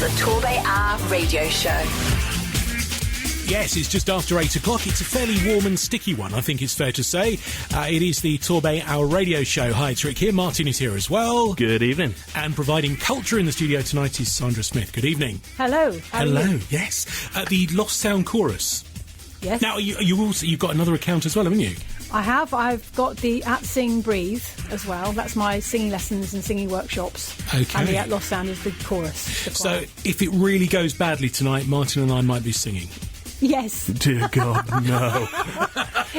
The TorbayHour radio show. Yes, it's just after 8 o'clock. It's a fairly warm and sticky one, I think it's fair to say. It is the TorbayHour radio show. Hi, it's Rick here. Martin is here as well. Good evening. And providing culture in the studio tonight is Sandra Smith. Good evening. Hello. Hello, yes. The Lost Sound Chorus. Yes. Now, you've got another account as well, haven't you? I have. I've got the @Sing Breathe as well. That's my singing lessons and singing workshops. Okay. And the Lost Sound is the chorus. The So, choir. if it really goes badly tonight, Martin and I might be singing. Yes. Dear God, no.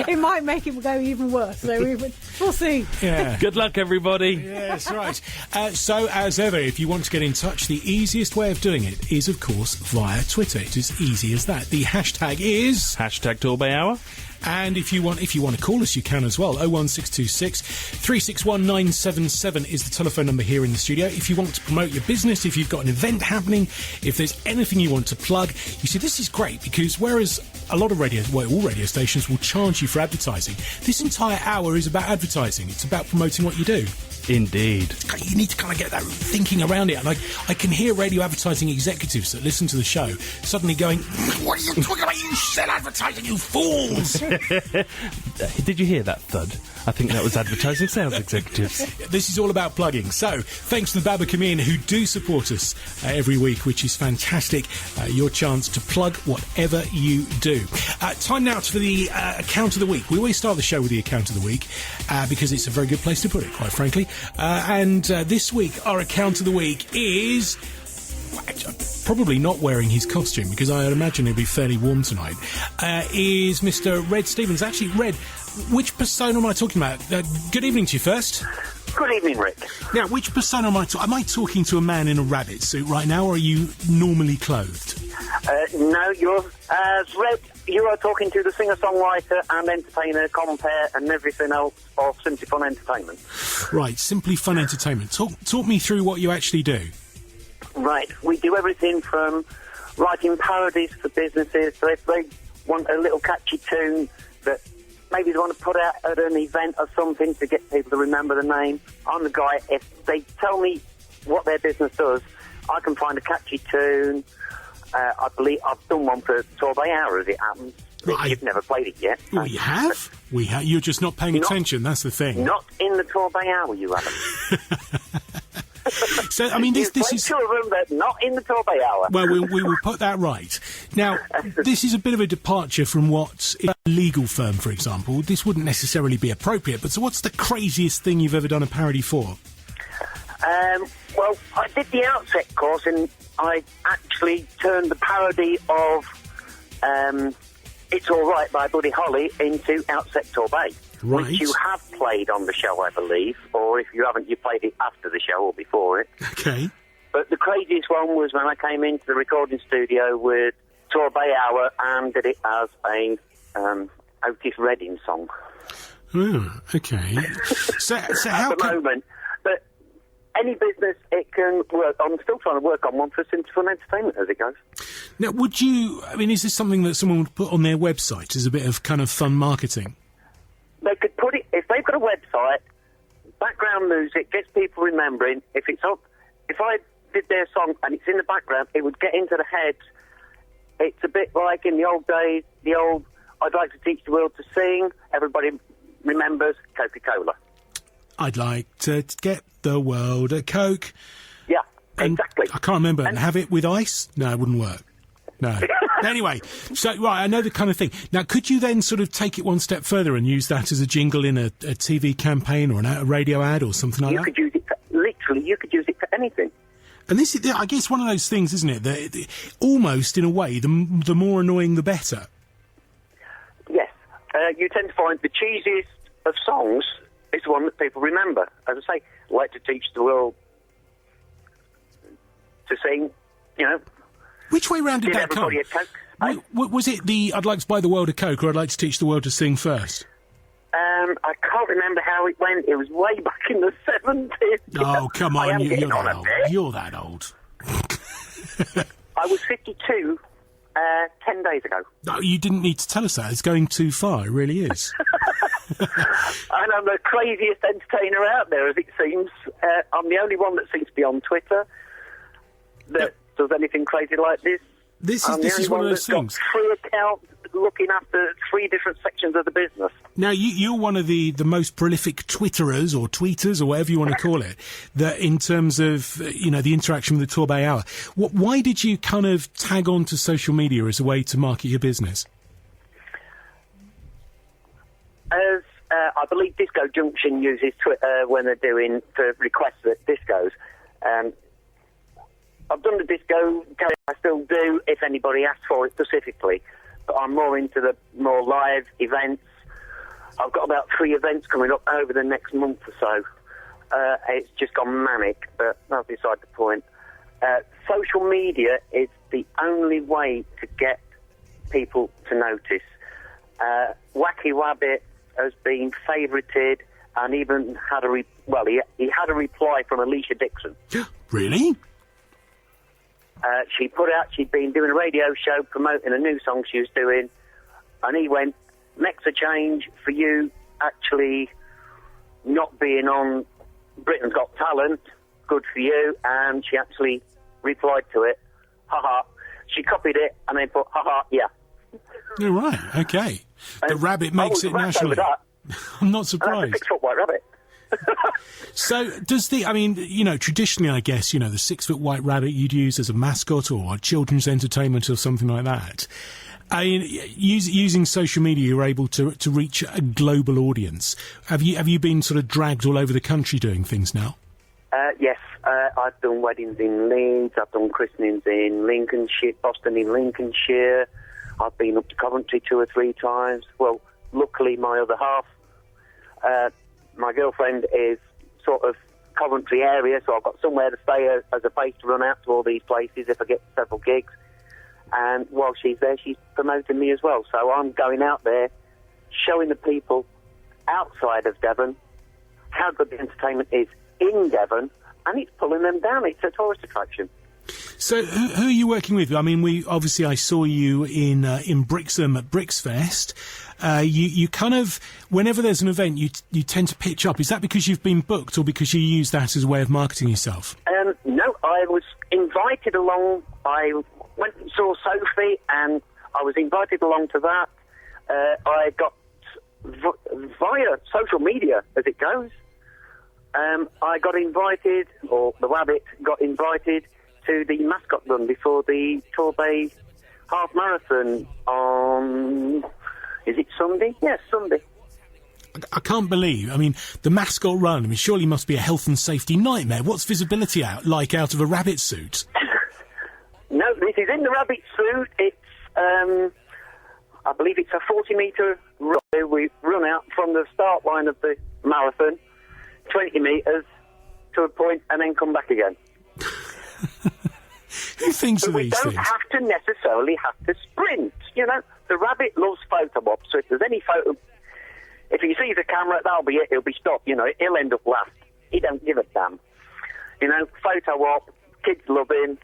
It might make it go even worse. So we'll see. Yeah. Good luck, everybody. Yes, right. So, as ever, if you want to get in touch, the easiest way of doing it is, of course, via Twitter. It is easy as that. The hashtag is... #TorbayHour. And if you want to call us, you can as well. 01626 361 977 is the telephone number here in the studio. If you want to promote your business, if you've got an event happening, if there's anything you want to plug, you see, this is great because whereas a lot of all radio stations will charge you for advertising, this entire hour is about advertising. It's about promoting what you do. Indeed. You need to kind of get that thinking around it. And I can hear radio advertising executives that listen to the show suddenly going, "What are you talking about? You sell advertising, you fools!" Did you hear that thud? I think that was advertising sales executives. This is all about plugging. So, thanks to the Baba Kamin who do support us every week, which is fantastic. Your chance to plug whatever you do. Time now for the account of the week. We always start the show with the account of the week because it's a very good place to put it, quite frankly. And this week, our account of the week is... probably not wearing his costume because I imagine he'll be fairly warm tonight, is Mr. Red Stevens. Actually, Red, which persona am I talking about? Good evening to you first. Good evening, Rick. Now, which persona am I talking? Am I talking to a man in a rabbit suit right now, or are you normally clothed? No, you're Red. You are talking to the singer-songwriter and entertainer, compere and everything else of Simply Fun Entertainment. Right, Simply Fun Entertainment. Talk me through what you actually do. Right, we do everything from writing parodies for businesses, so if they want a little catchy tune that maybe they want to put out at an event or something to get people to remember the name, I'm the guy. If they tell me what their business does, I can find a catchy tune. I believe I've done one for TorbayHour, as it happens. Right. You've never played it yet. We have? We have. You're just not paying attention, that's the thing. Not in the TorbayHour, you haven't. So, I mean, this is... two of them, but not in the TorbayHour. Well, we will put that right. Now, this is a bit of a departure from what, if a legal firm, for example, this wouldn't necessarily be appropriate, but so what's the craziest thing you've ever done a parody for? Well, I did the Outset course, and I actually turned the parody of It's All Right by Buddy Holly into Outset Torbay. Right. Which you have played on the show, I believe, or if you haven't, you played it after the show or before it. Okay. But the craziest one was when I came into the recording studio with TorbayHour and did it as a Otis Redding song. Oh, okay. So how At the moment. But any business, it can work. I'm still trying to work on one for Simply Fun Entertainment as it goes. Now, is this something that someone would put on their website as a bit of kind of fun marketing? They could put it, if they've got a website, background music, gets people remembering. If I did their song and it's in the background, it would get into the heads. It's a bit like in the old days, I'd like to teach the world to sing. Everybody remembers Coca-Cola. I'd like to get the world a Coke. Yeah, and exactly. I can't remember. And have it with ice? No, it wouldn't work. No. Anyway, so, right, I know the kind of thing. Now, could you then sort of take it one step further and use that as a jingle in a TV campaign or a radio ad or something like that? You could use it for anything. And this is, I guess, one of those things, isn't it? That almost, in a way, the more annoying, the better. Yes. You tend to find the cheesiest of songs is the one that people remember. As I say, like to teach the world to sing, you know. Which way round did that come? Everybody a Coke. Was it the I'd like to buy the world a Coke or I'd like to teach the world to sing first? I can't remember how it went. It was way back in the 70s. Oh, come on, you're that old. Bit. You're that old. I was 52 10 days ago. No, you didn't need to tell us that. It's going too far. It really is. And I'm the craziest entertainer out there, as it seems. I'm the only one that seems to be on Twitter that does does anything crazy like this. This is one of those things. Got 3 accounts looking after 3 different sections of the business. Now, you're one of the most prolific Twitterers or tweeters or whatever you want to call it, that in terms of, the interaction with the Torbay Hour. Why did you kind of tag on to social media as a way to market your business? As I believe Disco Junction uses Twitter when they're doing for requests at discos. I've done the disco, I still do if anybody asks for it specifically, but I'm more into the more live events. I've got about 3 events coming up over the next month or so. It's just gone manic, but that's beside the point. Social media is the only way to get people to notice. Wacky Rabbit has been favoured and even had he had a reply from Alicia Dixon. Really? She'd been doing a radio show promoting a new song she was doing, and he went, makes a change for you actually not being on Britain's Got Talent, good for you, and she actually replied to it, haha. She copied it and then put, haha, yeah. Oh, right, okay. The rabbit makes it nationally. I'm not surprised. That's a 6-foot white rabbit. So does traditionally, I guess, the 6-foot white rabbit you'd use as a mascot or a children's entertainment or something like that. I mean, using social media, you're able to reach a global audience. Have you been sort of dragged all over the country doing things now? Yes, I've done weddings in Leeds, I've done christenings in Lincolnshire, Boston in Lincolnshire. I've been up to Coventry 2 or 3 times. Well, luckily my other half, my girlfriend is sort of Coventry area, so I've got somewhere to stay as a base to run out to all these places if I get several gigs. And while she's there, she's promoting me as well. So I'm going out there, showing the people outside of Devon how good the entertainment is in Devon, and it's pulling them down. It's a tourist attraction. So who are you working with? I mean, I saw you in Brixham at Brixfest. You kind of, whenever there's an event, you tend to pitch up. Is that because you've been booked or because you use that as a way of marketing yourself? No, I was invited along. I went and saw Sophie, and I was invited along to that. I got via social media, as it goes. I got invited, or the rabbit got invited to the mascot run before the Torbay half marathon on, is it Sunday? Yes, Sunday. I can't believe, I mean, the mascot run, I mean, surely must be a health and safety nightmare. What's visibility like out of a rabbit suit? No, this is in the rabbit suit. It's, I believe it's a 40-metre run. We run out from the start line of the marathon, 20 metres to a point, and then come back again. Who thinks of these things? We don't have to necessarily have to sprint. The rabbit loves photo ops, so if there's any photo, if he sees a camera, that'll be it. He'll be stopped. He'll end up last. He don't give a damn. Photo op, kids love him.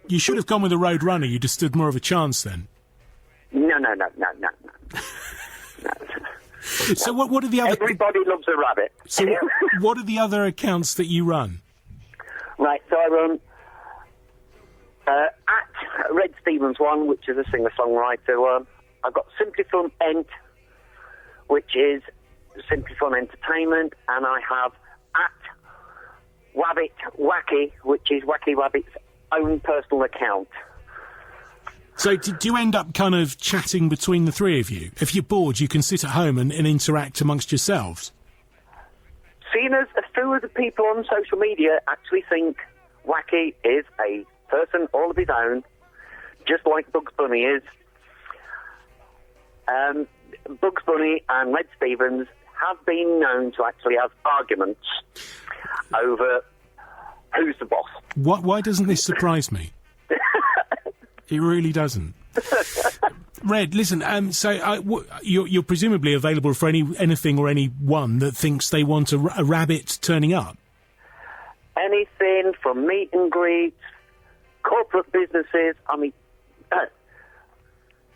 You should have gone with a road runner. You'd have stood more of a chance then. No. So what are the other... Everybody loves a rabbit. So what are the other accounts that you run? Right, so I run at Red Stevens one, which is a singer-songwriter one. I've got Simply Fun Ent, which is Simply Fun Entertainment, and I have at Wabbit Wacky, which is Wacky Rabbit's own personal account. So do you end up kind of chatting between the three of you? If you're bored, you can sit at home and interact amongst yourselves? Seeing as a few of the people on social media actually think Wacky is a person all of his own, just like Bugs Bunny is, Bugs Bunny and Red Stevens have been known to actually have arguments over who's the boss. Why doesn't this surprise me? It really doesn't. Red, listen, you're presumably available for anything or anyone that thinks they want a rabbit turning up? Anything from meet and greets, corporate businesses. I mean,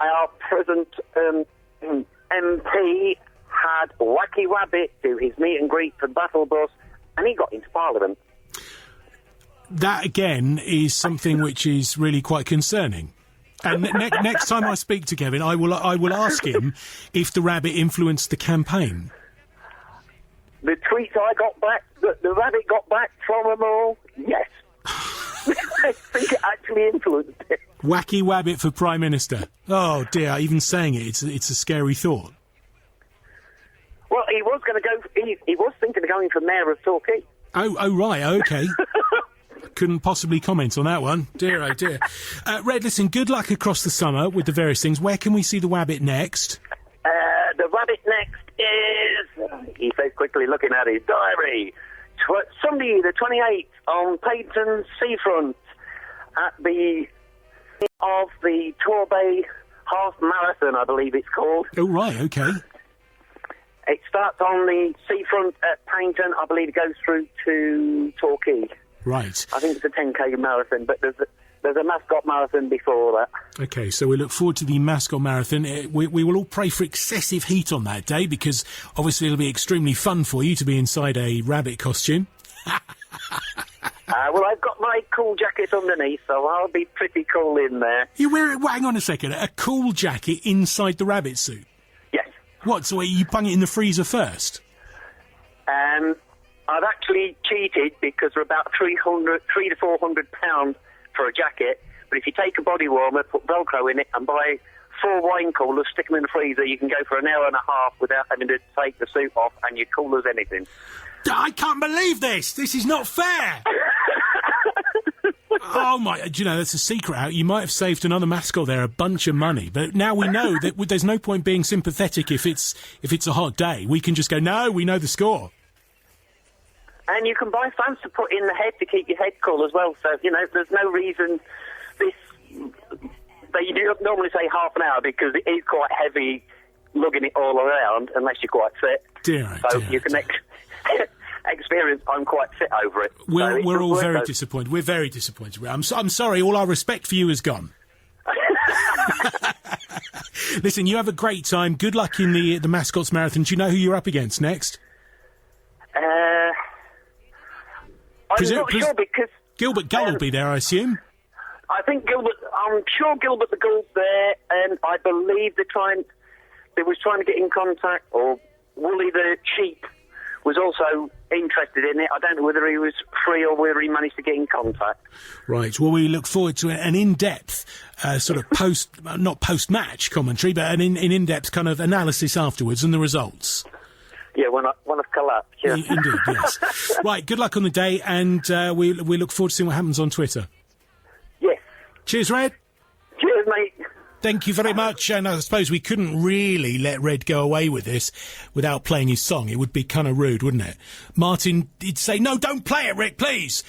our present MP had Wacky Rabbit do his meet and greet for Battle Bus, and he got into Parliament. that again is something which is really quite concerning. And next time I speak to Kevin, I will ask him if the rabbit influenced the campaign. The tweets I got back, the rabbit got back from them all, yes. I think it actually influenced it. Wacky Wabbit for Prime Minister. Oh dear, even saying it, it's a scary thought. Well, he was going to go. He was thinking of going for mayor of Torquay. Oh right, okay. Couldn't possibly comment on that one. Dear, oh dear. Red, listen, good luck across the summer with the various things. Where can we see the Wabbit next? The rabbit next is, he says quickly looking at his diary, Sunday the 28th on Payton Seafront at the of the Torbay Half Marathon, I believe it's called. Oh right, okay. It starts on the seafront at Payton. I believe it goes through to Torquay. Right. I think it's a 10k marathon, but there's a mascot marathon before that. Okay, so we look forward to the mascot marathon. We will all pray for excessive heat on that day, because obviously it'll be extremely fun for you to be inside a rabbit costume. Well, I've got my cool jacket underneath, so I'll be pretty cool in there. You wear it, hang on a second, a cool jacket inside the rabbit suit? Yes. What, so you bung it in the freezer first? I've actually cheated because they're about £300 to £400 for a jacket. But if you take a body warmer, put Velcro in it, and buy 4 wine coolers, stick them in the freezer, you can go for an hour and a half without having to take the suit off, and you're cool as anything. I can't believe this! This is not fair! Oh my, do you know, that's a secret out. You might have saved another mascot there a bunch of money, but now we know that there's no point being sympathetic if it's a hot day. We can just go, no, we know the score. And you can buy fans to put in the head to keep your head cool as well. So, you know, there's no reason they normally say half an hour because it is quite heavy lugging it all around unless you're quite fit. So you can experience I'm quite fit over it. We're all very disappointed. We're very disappointed. I'm sorry, all our respect for you is gone. Listen, you have a great time. Good luck in the Mascots Marathon. Do you know who you're up against next? I'm not sure because... Gilbert Gull will be there, I assume. I'm sure Gilbert the Gull's there, and I believe they was trying to get in contact, or Wooly the Sheep was also interested in it. I don't know whether he was free or whether he managed to get in contact. Right, well, we look forward to an in-depth sort of not post-match commentary, but an in-depth kind of analysis afterwards and the results. Yeah, when I've collapsed, yeah. Indeed, yes. Right, good luck on the day, and we look forward to seeing what happens on Twitter. Yes. Cheers, Red. Cheers, mate. Thank you very much, and I suppose we couldn't really let Red go away with this without playing his song. It would be kind of rude, wouldn't it? Martin did say, no, don't play it, Rick, please.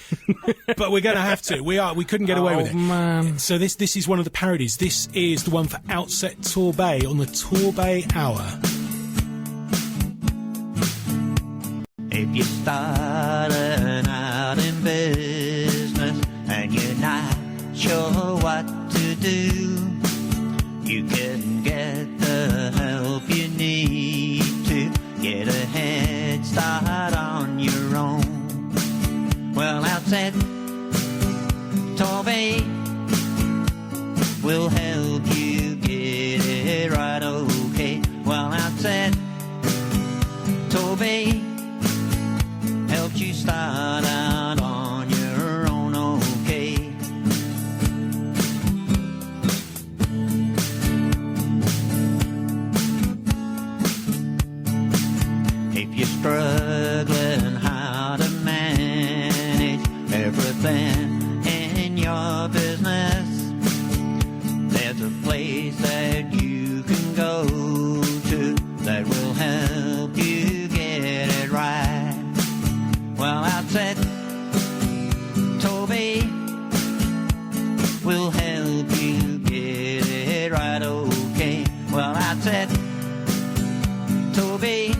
But we're going to have to. We couldn't get away with it. Man. So this is one of the parodies. This is the one for Outset Torbay on the TorbayHour. If you're starting out in business and you're not sure what to do, you can get the help you need to get a head start on your own. Well, Outset Torbay will help you get it right, okay. Well, Outset Torbay helps you start out on your own, okay. If you're struggling how to manage everything in your business, there's a place that you can go to that will help you get it right. Well, Outset Torbay will help you get it right, okay. Well, Outset Torbay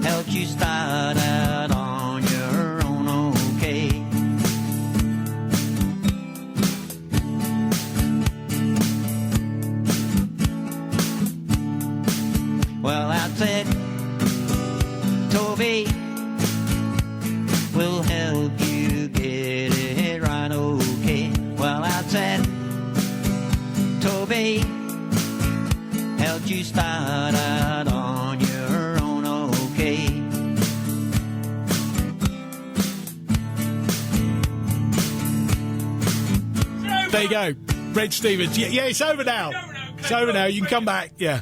helps you start out on your own, okay. me. Held you start out on your own, okay. There you go. Red Stevens. Yeah, it's over now. It's over now. You can come back. Yeah.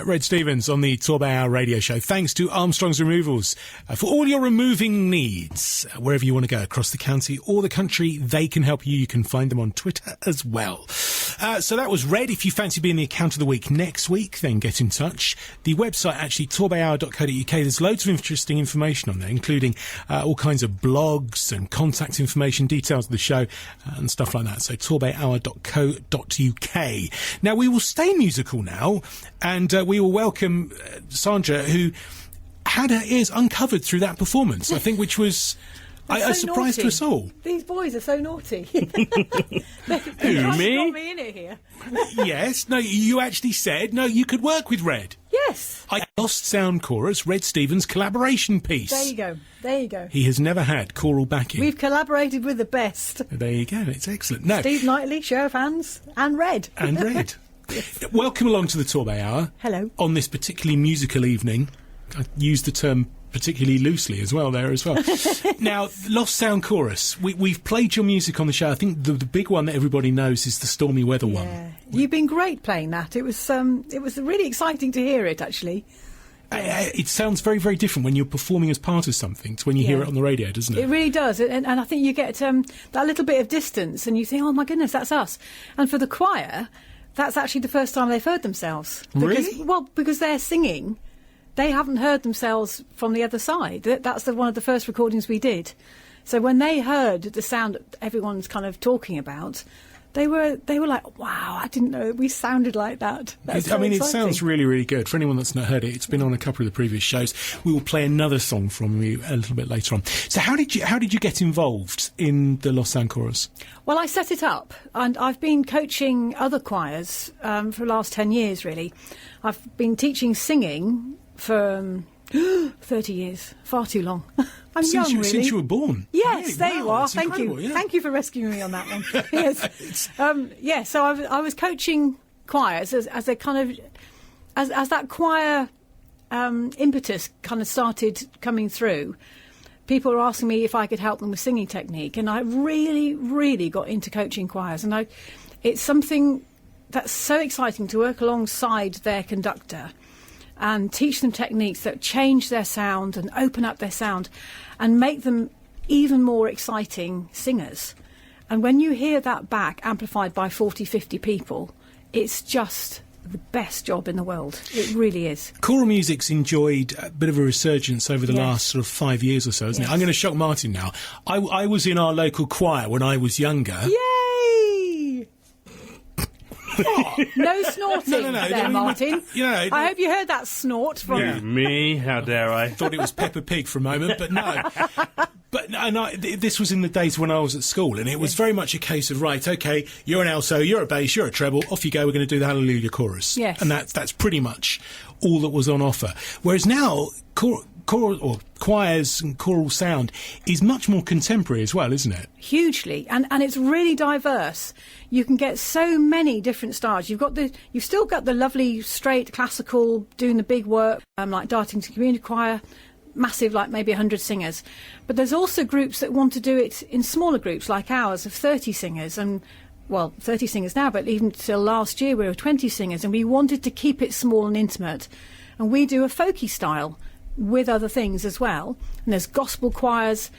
Red Stevens on the TorbayHour radio show. Thanks to Armstrong's Removals for all your removing needs. Wherever you want to go, across the county or the country, they can help you. You can find them on Twitter as well. So that was Red. If you fancy being the account of the week next week, then get in touch. The website, actually, torbayhour.co.uk. There's loads of interesting information on there, including all kinds of blogs and contact information, details of the show, and stuff like that. So torbayhour.co.uk. Now, we will stay musical now, and we will welcome Sandra, who had her ears uncovered through that performance, I think, which was a surprise to us all. These boys are so naughty. Who, me? Got me in it here. Yes. No, you actually said, no, you could work with Red. Yes. I lost sound chorus, Red Stevens' collaboration piece. There you go. There you go. He has never had choral backing. We've collaborated with the best. There you go. It's excellent. No. Steve Knightley, show of hands, and Red. And Red. Welcome along to the Torbay Hour. Hello. On this particularly musical evening. I used the term particularly loosely as well there as well. Now, Lost Sound Chorus. We've played your music on the show. I think the big one that everybody knows is the Stormy Weather one. You've been great playing that. It was really exciting to hear it, actually. It sounds very, very different when you're performing as part of something to when you hear it on the radio, doesn't it? It really does. And I think you get that little bit of distance and you think, oh, my goodness, that's us. And for the choir, that's actually the first time they've heard themselves. Really? Well, because they're singing, they haven't heard themselves from the other side. That's one of the first recordings we did. So when they heard the sound that everyone's kind of talking about, they were like, wow, I didn't know we sounded like that. That's so it exciting. sounds really, really good. For anyone that's not heard it, it's been on a couple of the previous shows. We will play another song from you a little bit later on. So how did you get involved in the Lost Sound Chorus? Well, I set it up, and I've been coaching other choirs for the last 10 years, really. I've been teaching singing for 30 years, far too long. I'm young, really. Since you were born? Yes, really? There you are. Thank you. Yeah. Thank you for rescuing me on that one. Yes. So I was coaching choirs as a kind of... As that choir impetus kind of started coming through, people were asking me if I could help them with singing technique, and I really, really got into coaching choirs. And it's something that's so exciting to work alongside their conductor and teach them techniques that change their sound and open up their sound and make them even more exciting singers. And when you hear that back amplified by 40, 50 people, it's just the best job in the world. It really is. Choral music's enjoyed a bit of a resurgence over the last sort of 5 years or so, isn't it? I'm going to shock Martin now. I was in our local choir when I was younger. Yay! No snorting there, Martin. I hope you heard that snort from... Me? How dare I? Thought it was Peppa Pig for a moment, but no. This was in the days when I was at school, and it was very much a case of, right, OK, you're an alto, you're a bass, you're a treble, off you go, we're going to do the Hallelujah chorus. Yes. And that's pretty much all that was on offer. Whereas now, choirs and choral sound is much more contemporary as well, isn't it? Hugely, and it's really diverse. You can get so many different styles. You've still got the lovely straight classical doing the big work, like Dartington Community Choir, massive, like maybe 100 singers. But there's also groups that want to do it in smaller groups like ours of 30 singers, and 30 singers now, but even till last year we were 20 singers, and we wanted to keep it small and intimate. And we do a folky style with other things as well. And there's gospel choirs,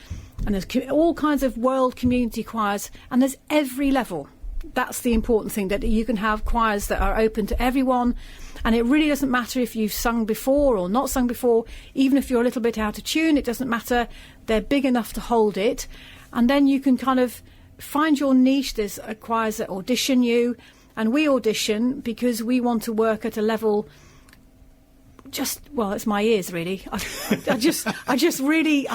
and there's all kinds of world community choirs, and there's every level. That's the important thing, that you can have choirs that are open to everyone, and it really doesn't matter if you've sung before or not sung before. Even if you're a little bit out of tune, it doesn't matter. They're big enough to hold it, and then you can kind of find your niche. There's choirs that audition you, and we audition because we want to work at a level. It's my ears, really. I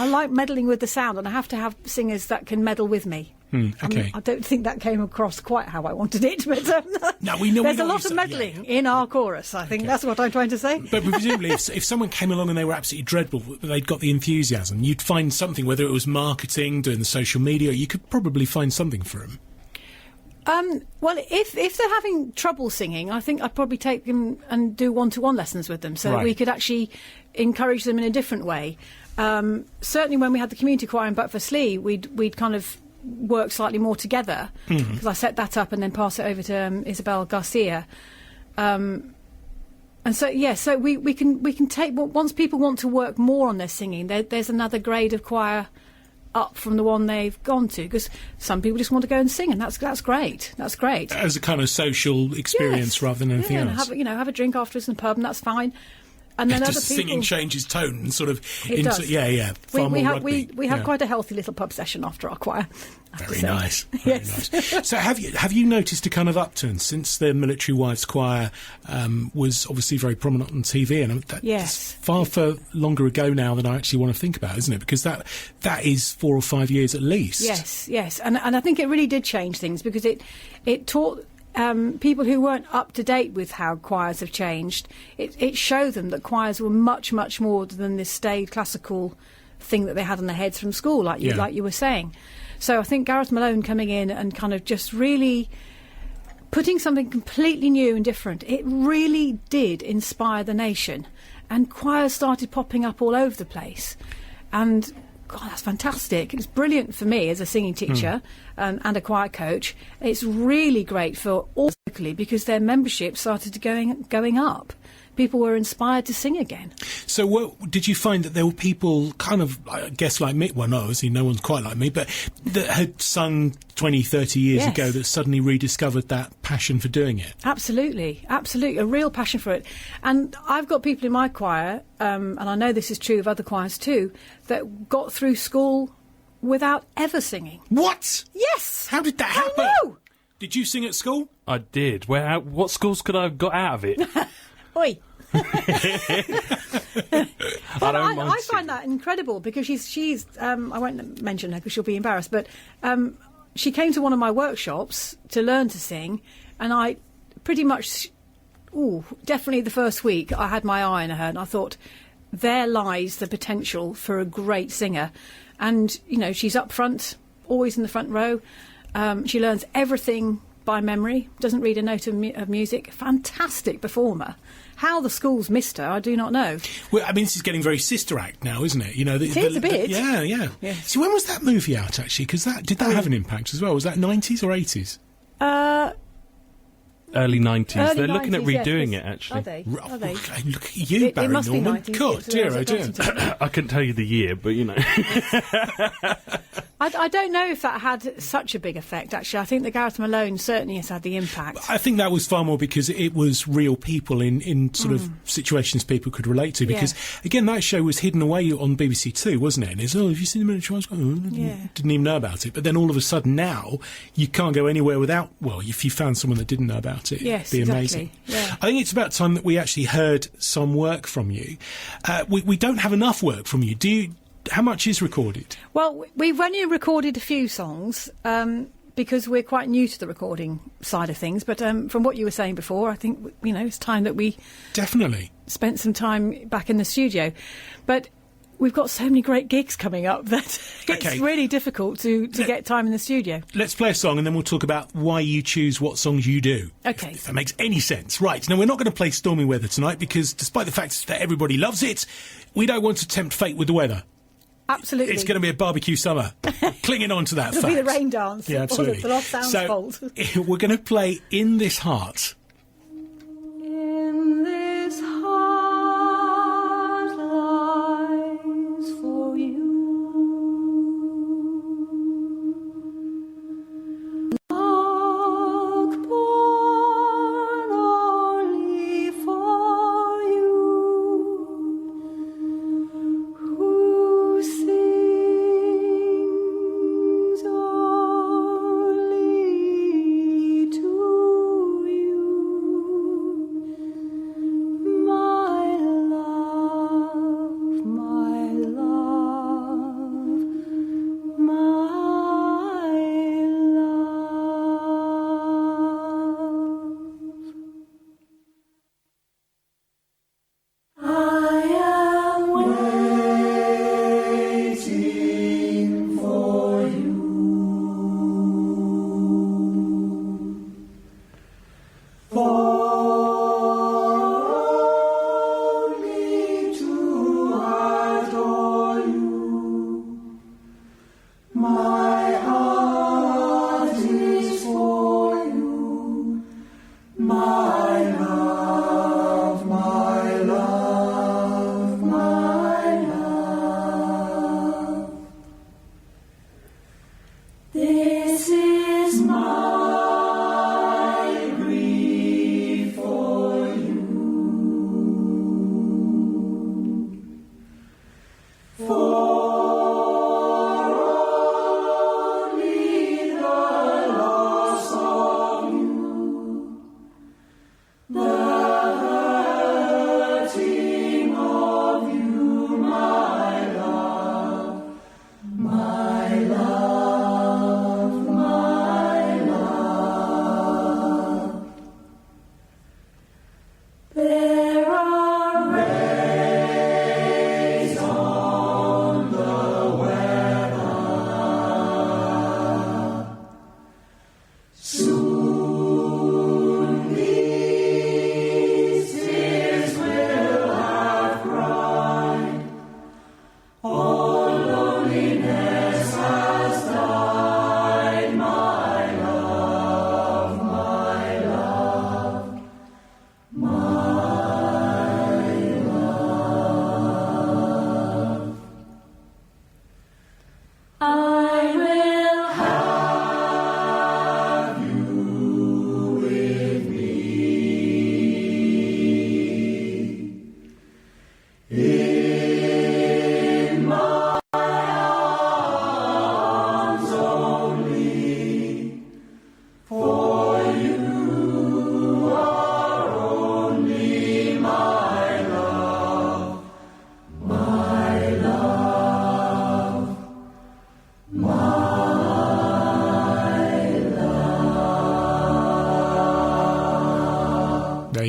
like meddling with the sound, and I have to have singers that can meddle with me. Okay. I don't think that came across quite how I wanted it, but there's a lot of meddling in our chorus. I think that's what I'm trying to say. But presumably, if someone came along and they were absolutely dreadful, but they'd got the enthusiasm, you'd find something, whether it was marketing, doing the social media, you could probably find something for them. Well, if they're having trouble singing, I think I'd probably take them and do one-to-one lessons with them, so that we could actually encourage them in a different way. Certainly, when we had the community choir in But for Slee, we'd kind of work slightly more together, because I set that up and then pass it over to Isabel Garcia. And so we can take, once people want to work more on their singing, there's another grade of choir up from the one they've gone to, because some people just want to go and sing, and that's great. That's great as a kind of social experience rather than anything else. Have a drink afterwards in the pub, and that's fine. And then other people, singing changes tone and sort of it does. We have quite a healthy little pub session after our choir. Very nice. Yes. Nice. So have you noticed a kind of upturn since the Military Wives Choir was obviously very prominent on TV, and that's far longer ago now than I actually want to think about, isn't it? Because that is 4 or 5 years at least. Yes, and I think it really did change things, because it taught people who weren't up to date with how choirs have changed. It showed them that choirs were much, much more than this staid classical thing that they had on their heads from school, like you were saying. So I think Gareth Malone coming in and kind of just really putting something completely new and different, it really did inspire the nation. And choirs started popping up all over the place. And God, that's fantastic. It's brilliant for me as a singing teacher and a choir coach. It's really great for all locally, because their membership started going up. People were inspired to sing again. So did you find that there were people kind of, I guess, like me? Well, no, obviously no one's quite like me, but that had sung 20, 30 years ago that suddenly rediscovered that passion for doing it? Absolutely. A real passion for it. And I've got people in my choir, and I know this is true of other choirs too, that got through school without ever singing. What? Yes! How did that happen? I know! Did you sing at school? I did. What schools could I have got out of it? Oi! I find that incredible, because she's I won't mention her because she'll be embarrassed, but she came to one of my workshops to learn to sing, and I pretty much definitely the first week I had my eye on her, and I thought, there lies the potential for a great singer. And she's up front, always in the front row. She learns everything by memory, doesn't read a note of music. Fantastic performer. How the schools missed her, I do not know. Well, I mean, this is getting very Sister Act now, isn't it? It is a bit. Yeah. So when was that movie out, actually? Because did that have an impact as well? Was that 90s or 80s? Early 90s. They're 90s, looking at redoing it, actually. Are they? Okay, look at you, Barry it must Norman. be 90s. God, dear, oh dear. I couldn't tell you the year, but I don't know if that had such a big effect, actually. I think that Gareth Malone certainly has had the impact. I think that was far more because it was real people in sort of situations people could relate to. Because, again, that show was hidden away on BBC Two, wasn't it? And it's, have you seen the Military Wives? Didn't even know about it. But then all of a sudden now, you can't go anywhere without, well, if you found someone that didn't know about it, yes, it'd be exactly. amazing. Yeah. I think it's about time that we actually heard some work from you. We don't have enough work from you. How much is recorded? Well, we've only recorded a few songs because we're quite new to the recording side of things. But from what you were saying before, I think it's time that we definitely spent some time back in the studio. But we've got so many great gigs coming up that it's really difficult to get time in the studio. Let's play a song and then we'll talk about why you choose what songs you do. Okay. If that makes any sense. Right, now we're not going to play Stormy Weather tonight because despite the fact that everybody loves it, we don't want to tempt fate with the weather. Absolutely. It's going to be a barbecue summer. Clinging on to that It'll fact. be the rain dance. Yeah, absolutely. Or the Lost Sounds fault. We're going to play In This Heart. In this heart lies for you love born only for you, who sings only to you.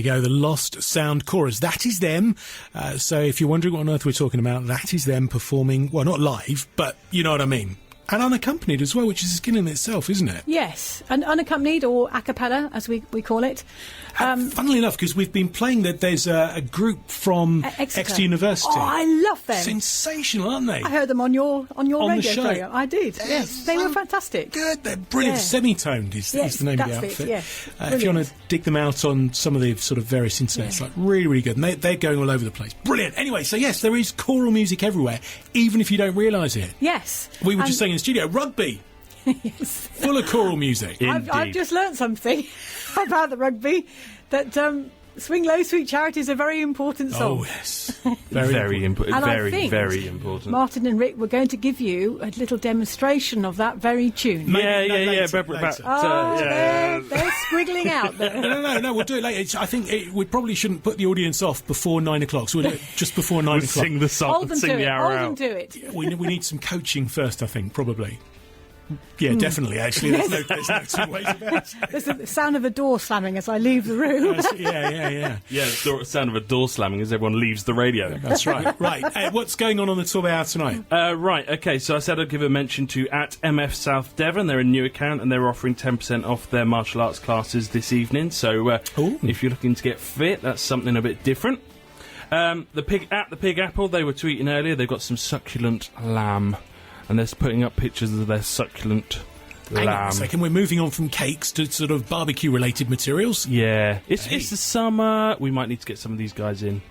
you go, the Lost Sound Chorus. That is them. So if you're wondering what on earth we're talking about, that is them performing, well, not live, but you know what I mean. And unaccompanied as well, which is a skill in itself, isn't it? Yes, and unaccompanied, or a cappella, as we call it. Funnily enough, because we've been playing that there's a group from Exeter University. Oh, I love them. Sensational, aren't they? I heard them on your radio show. program. I did, yes. They were fantastic. Good, they're brilliant. Yeah. Semitoned is the name of the outfit. If you want to dig them out on some of the sort of various internets, like really, really good. And they're going all over the place. Brilliant. Anyway, so yes, there is choral music everywhere, even if you don't realise it. Yes. We were just saying in the studio, rugby. Yes. Full of choral music. I've just learnt something about the rugby, that Swing Low, Sweet Charities are very important songs. Oh, yes. Very important. And Very, I think very important. Martin and Rick were going to give you a little demonstration of that very tune. Later. They're squiggling out there. No, we'll do it later. I think we probably shouldn't put the audience off before 9 o'clock, so we'll do it just before 9 o'clock. Sing the song, Hold them sing to the it. hour Hold out. them to it. We need some coaching first, I think, probably. Yeah, definitely, actually. There's no two ways about it. There's the sound of a door slamming as I leave the room. Yeah. Yeah, the sound of a door slamming as everyone leaves the radio. That's right. Right. What's going on the Torbay Hour tonight? Right, okay, so I said I'd give a mention to at MF South Devon. They're a new account and they're offering 10% off their martial arts classes this evening. So if you're looking to get fit, that's something a bit different. The Pig Apple, they were tweeting earlier, they've got some succulent lamb. And they're putting up pictures of their succulent lamb. Hang on a second, we're moving on from cakes to sort of barbecue-related materials. Yeah. It's the summer. We might need to get some of these guys in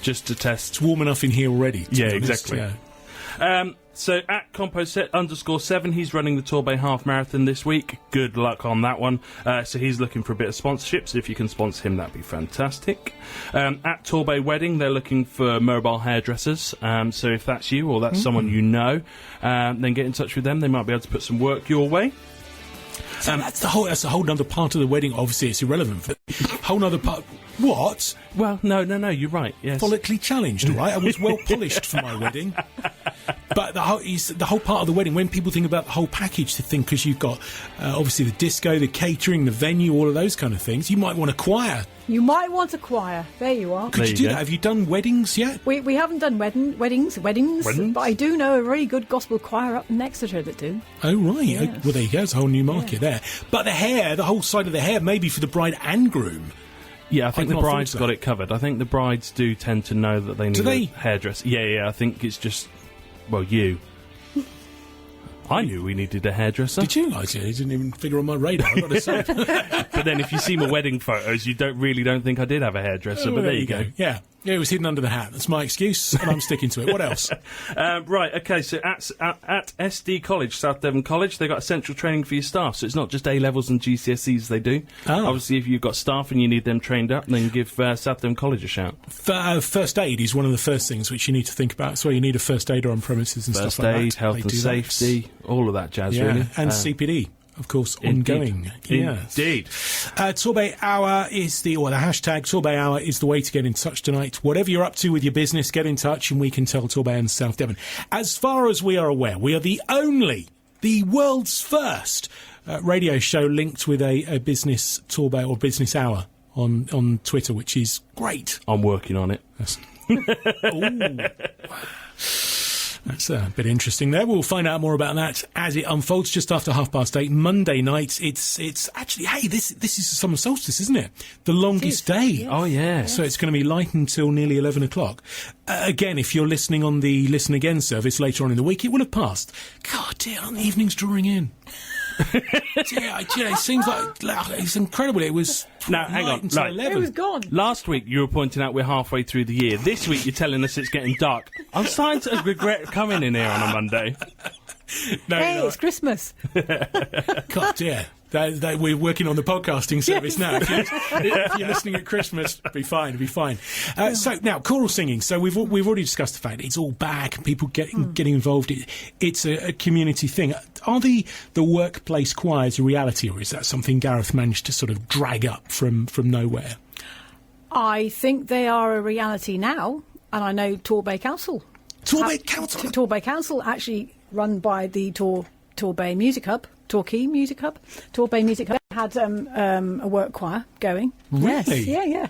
just to test. It's warm enough in here already. Yeah, exactly. So at Compo_7, he's running the Torbay Half Marathon this week. Good luck on that one. So he's looking for a bit of sponsorship, so if you can sponsor him, that'd be fantastic. At Torbay Wedding, they're looking for mobile hairdressers. So if that's you or that's someone you know, then get in touch with them. They might be able to put some work your way. So that's a whole other part of the wedding. Obviously, it's irrelevant. But whole other part. What? Well, no, you're right. Yes. Follically challenged, all right? I was well polished for my wedding. But the whole part of the wedding, when people think about the whole package, they think because you've got obviously the disco, the catering, the venue, all of those kind of things, you might want a choir. You might want a choir. There you are. Could you do that? Have you done weddings yet? We haven't done weddings, but I do know a very good gospel choir up in Exeter that do. Oh, right. Yes. Well, there you go. It's a whole new market there. But the hair, the whole side of the hair, maybe for the bride and groom. Yeah, I think the bride's got it covered. I think the brides do tend to know that they need a hairdresser. Yeah, I think it's just, well, you. I knew we needed a hairdresser. Did you? It didn't even figure on my radar, I've got to say. But then if you see my wedding photos, you don't think I did have a hairdresser, but there you go. Yeah, it was hidden under the hat. That's my excuse, and I'm sticking to it. What else? Right, okay, so at SD College, South Devon College, they've got essential training for your staff, so it's not just A-levels and GCSEs they do. Oh. Obviously, if you've got staff and you need them trained up, then give South Devon College a shout. First aid is one of the first things which you need to think about. That's why you need a first aider on premises and stuff like that. First aid, health and safety, all of that jazz, really. And CPD. Of course, ongoing. Indeed. Torbay Hour is the hashtag Torbay Hour is the way to get in touch tonight. Whatever you're up to with your business, get in touch and we can tell Torbay and South Devon. As far as we are aware, we are the world's first radio show linked with a business Torbay or business hour on Twitter, which is great. I'm working on it. That's a bit interesting there. We'll find out more about that as it unfolds just after 8:30 Monday night. It's actually, hey, this is summer solstice, isn't it? The longest day. Yes. Oh, yeah. So it's going to be light until nearly 11 o'clock. Again, if you're listening on the Listen Again service later on in the week, it will have passed. God, dear, aren't the evenings drawing in? It seems like it's incredible. It was hang on, until 11. It was gone. Last week you were pointing out we're halfway through the year. This week you're telling us it's getting dark. I'm starting to regret coming in here on a Monday. No, hey, it's Christmas. God, dear. We're working on the podcasting service now. If you're listening at Christmas, it'll be fine. So now, choral singing. So we've already discussed the fact it's all back. People getting involved. It's a community thing. Are the workplace choirs a reality, or is that something Gareth managed to sort of drag up from nowhere? I think they are a reality now, and I know Torbay Council. Torbay Council? Torbay Council, actually run by the Torbay Music Hub. Torbay Music Hub had a work choir going. Really? Yes, yeah.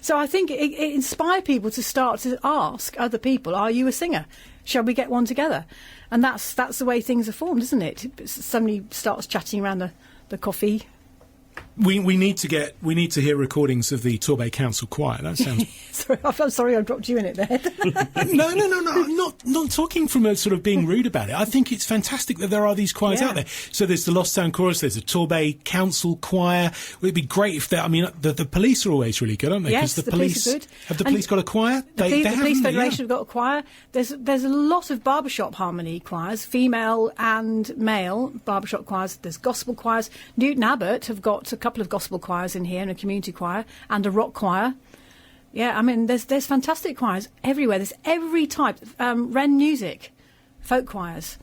So I think it inspired people to start to ask other people, "Are you a singer? Shall we get one together?" And that's the way things are formed, isn't it? Somebody starts chatting around the coffee. We need to hear recordings of the Torbay Council Choir. That sounds. I'm sorry I dropped you in it there. No. I'm not talking from a sort of being rude about it. I think it's fantastic that there are these choirs out there. So there's the Lost Sound Chorus. There's a Torbay Council Choir. It'd be great if the police are always really good, aren't they? Yes, the police are good. Have the police got a choir? The Police Federation have got a choir. There's a lot of barbershop harmony choirs, female and male barbershop choirs. There's gospel choirs. Newton Abbot have got a couple of gospel choirs in here and a community choir and a rock choir. Yeah, I mean, there's fantastic choirs everywhere. There's every type. Wren Music, folk choirs.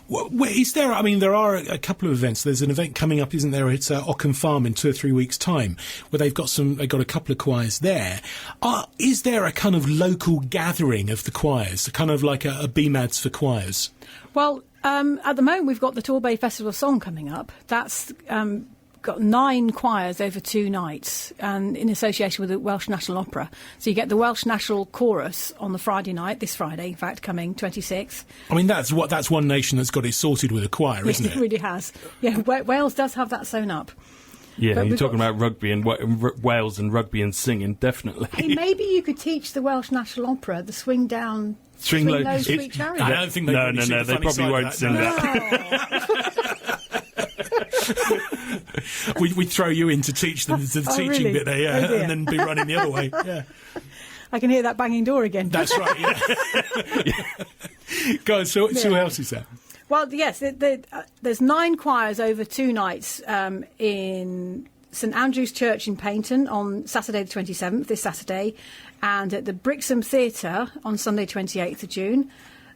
Well, is there? I mean, there are a couple of events. There's an event coming up, isn't there? It's Ockham Farm in 2 or 3 weeks' time, where they've got a couple of choirs there. Is there a kind of local gathering of the choirs, kind of like a BMADS for choirs? Well, at the moment we've got the Torbay Festival of Song coming up. That's got 9 choirs over 2 nights, and in association with the Welsh National Opera. So you get the Welsh National Chorus on the Friday night, this Friday, in fact, coming 26th. I mean, that's one nation that's got it sorted with a choir, isn't it? It really has. Yeah, Wales does have that sewn up. Yeah, But you're talking about rugby and Wales and rugby and singing, definitely. Hey, maybe you could teach the Welsh National Opera the Swing Down, Swing Low, Sweet Chariot. I don't think they No, they probably won't sing that. We'd throw you in to teach them the teaching really? bit there, Oh, dear. and then be running the other way. Yeah, I can hear that banging door again. that's right. Yeah. Go on. So what else is there? Well, yes, there's 9 choirs over 2 nights in St Andrew's Church in Paynton on Saturday the 27th, this Saturday, and at the Brixham Theatre on Sunday 28th of June.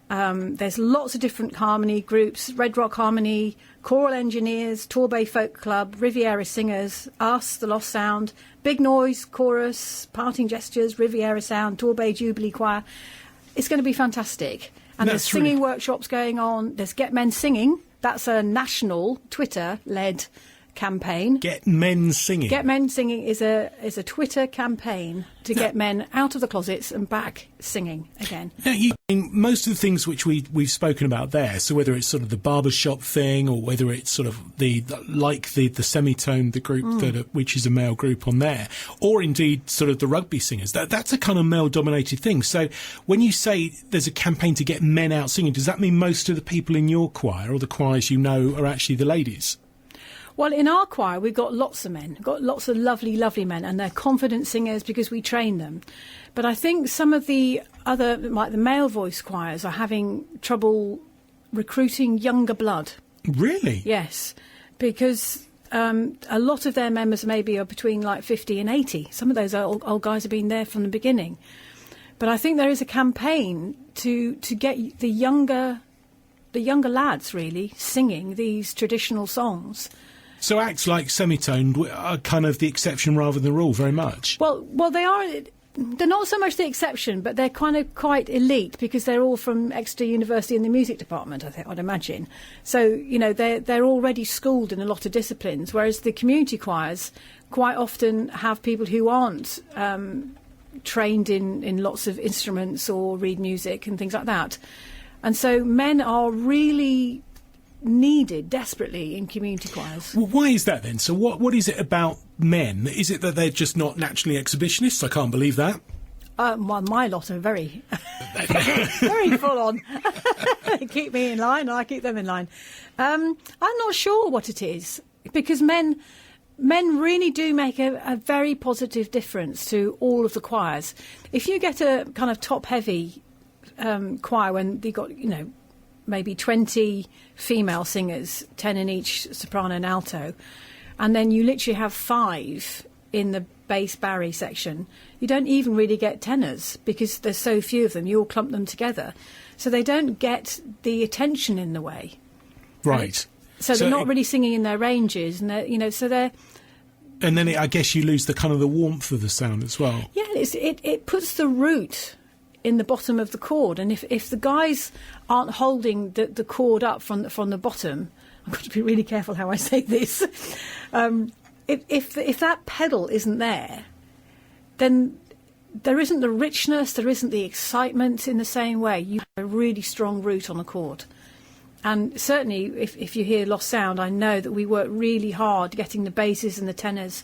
There's lots of different harmony groups: Red Rock Harmony, Choral Engineers, Torbay Folk Club, Riviera Singers, Us, The Lost Sound, Big Noise Chorus, Parting Gestures, Riviera Sound, Torbay Jubilee Choir. It's going to be fantastic. And there's singing workshops going on. There's Get Men Singing. That's a national Twitter-led campaign. Get Men Singing. Get Men Singing is a Twitter campaign to get men out of the closets and back singing again. Now, most of the things which we've spoken about there, so whether it's sort of the barbershop thing or whether it's sort of the semitone, the group which is a male group on there, or indeed sort of the rugby singers, that's a kind of male-dominated thing. So when you say there's a campaign to get men out singing, does that mean most of the people in your choir or the choirs you know are actually the ladies? Well, in our choir, we've got lots of men. We've got lots of lovely, lovely men, and they're confident singers because we train them. But I think some of the other, like the male voice choirs, are having trouble recruiting younger blood. Really? Yes, because a lot of their members maybe are between like 50 and 80. Some of those old guys have been there from the beginning. But I think there is a campaign to get the younger lads really singing these traditional songs. So acts like Semitone are kind of the exception rather than the rule, very much. Well, they are. They're not so much the exception, but they're kind of quite elite because they're all from Exeter University in the music department, I'd imagine. So, they're already schooled in a lot of disciplines, whereas the community choirs quite often have people who aren't trained in lots of instruments or read music and things like that. And so men are really needed desperately in community choirs. Well, why is that then? So what is it about men? Is it that they're just not naturally exhibitionists? I can't believe that. Well, my lot are very, very full on. They keep me in line, and I keep them in line. I'm not sure what it is, because men really do make a very positive difference to all of the choirs. If you get a kind of top-heavy choir when they got, maybe 20 female singers, 10 in each soprano and alto, and then you literally have 5 in the bass barry section, you don't even really get tenors because there's so few of them. You all clump them together, so they don't get the attention in the way. Right. So they're not really singing in their ranges, and they're. And then I guess you lose the kind of the warmth of the sound as well. Yeah, it puts the root in the bottom of the chord, and if the guys aren't holding the chord up from the bottom, I've got to be really careful how I say this. If that pedal isn't there, then there isn't the richness, there isn't the excitement in the same way. You have a really strong root on the chord. And certainly, if you hear Lost Sound, I know that we work really hard getting the basses and the tenors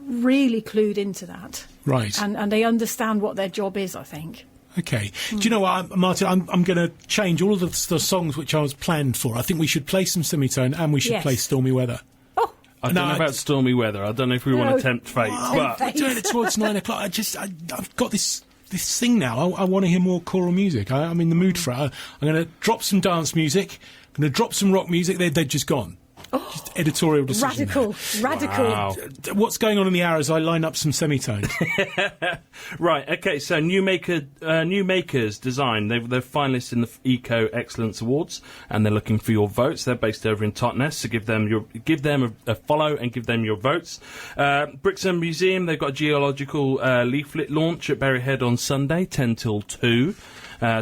really clued into that. Right. And they understand what their job is, I think. Okay. Do you know what, Martin? I'm going to change all of the songs which I was planned for. I think we should play some semitone and we should play Stormy Weather. Oh. I don't know about stormy weather. I don't know if we want to tempt fate. But we're doing it towards 9 o'clock. I've got this thing now. I want to hear more choral music. I'm in the mood for it. I'm going to drop some dance music. I'm going to drop some rock music. They're just gone. Just editorial decision. Radical. Wow. What's going on in the hour as I line up some semitones? Right, okay, so New Makers Design, they're finalists in the Eco Excellence Awards, and they're looking for your votes. They're based over in Totnes, so give them a follow and give them your votes. Brixton Museum, they've got a geological leaflet launch at Berry Head on Sunday, 10 till 2.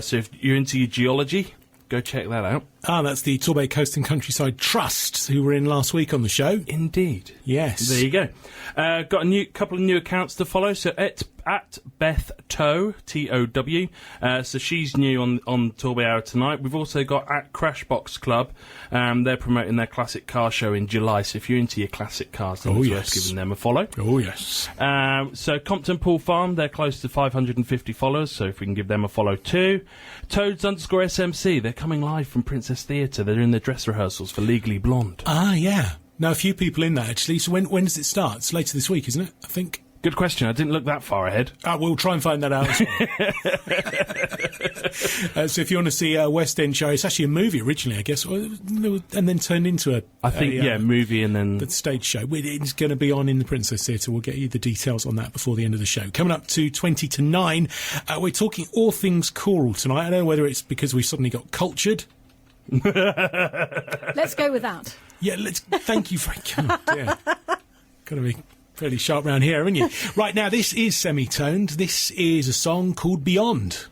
So if you're into your geology, go check that out. That's the Torbay Coast and Countryside Trust, who were in last week on the show. Indeed. Yes. There you go. Got a couple of new accounts to follow. So at Beth Tow, Tow. So she's new on TorbayHour tonight. We've also got at Crashbox Club. They're promoting their classic car show in July. So if you're into your classic cars, then it's worth giving them a follow. Oh, yes. So Compton Pool Farm, they're close to 550 followers. So if we can give them a follow too. Toads_SMC, they're coming live from Princess Theatre. They're in the dress rehearsals for Legally Blonde. Ah, yeah. Now, a few people in that, actually. So when does it start? It's later this week, isn't it? I think. Good question. I didn't look that far ahead. We'll try and find that out as well. So if you want to see a West End show, it's actually a movie originally, I guess, and then turned into a movie and then... the stage show. It's going to be on in the Princess Theatre. We'll get you the details on that before the end of the show. Coming up to 20 to 9, we're talking all things choral tonight. I don't know whether it's because we suddenly got cultured. Let's go with that. Yeah, thank you, Frank. Oh, dear. Got to be fairly sharp round here, haven't you? Right, now, this is semitoned. This is a song called Beyond.